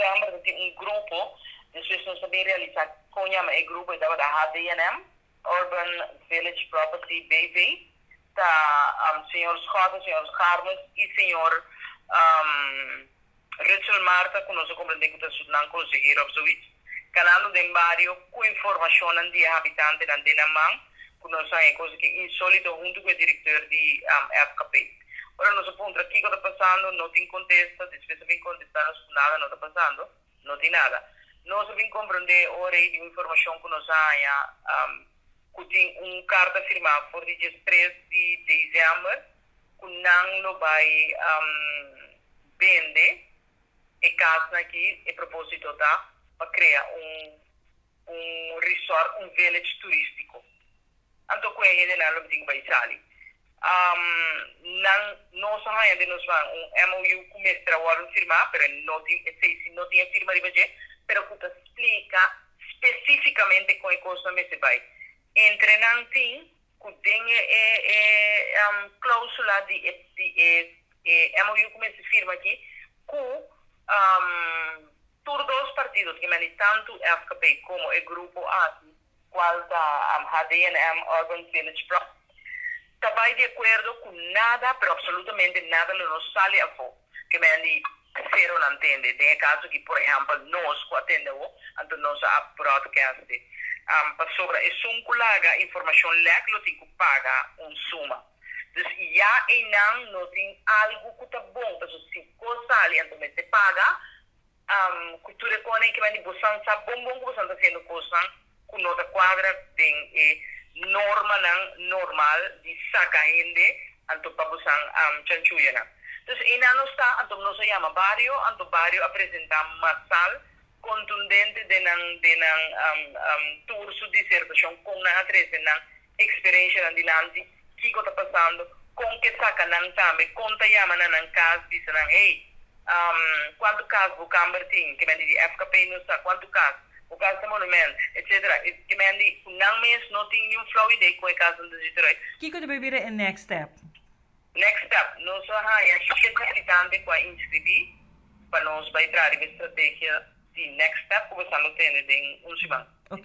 novembro tem um grupo, depois nós também realizar com o grupo da HDNM, Urban Village Property BV, tá senhor Scott, senhor Carlos e senhor Rachel Marta, que nós compreendemos que nós não conseguimos observar. Canal de barrio com informação de habitante da Dinamang, que nós é coisa que insólito junto com o diretor de FKP. Ora, nós aponta aqui que está passando, não tem contexto, depois vem contestar nada, não está passando, não tem nada. Nós vem compreender ora de informação que nós que tem carta firmada por dia 3 de dezembro, que não vai vender e casa aqui, e propósito da para criar resort, village turístico. Então, com ele, não tem que sair. Nós ainda nos MOU com o trabalho firmar, mas não tem firma de budget, mas que explica especificamente com a coisa que se vai. Entre não tem, que tem cláusula de MOU com essa firma aqui, que todos os partidos, que tanto o FKP como o grupo A, qual da HDNM Urban Village Pro, está de acordo com nada, pero absolutamente nada nos sale a fora. Que zero não entende. Tem caso que, por exemplo, nós que atendemos, então nós broadcast, para sobre esse colega informação legal, tem que pagar suma. Então, já não tem algo que está bom, então se coisa ali, então se paga, cultura que você sabe bom que você está fazendo coisa que não quadra tem normal de sacar gente então para você chanchuya. Então ainda não está então nós chama barrio então barrio apresenta masal contundente de tour su dissertação com na atrás na experiência andilante que está passando com que saca não sabe conta chama na casa diz na hey quanto caso o câmara tem, que de FKP não sabe quanto caso, o caso do monumento, etc. Que não mesmo não tem nenhum flow ideia com o caso do Detroit. Que could be the next step? Next step, nós habitante com a inscrever, para nós vai trazer a estratégia de next step, que você não tem, de semana. Okay.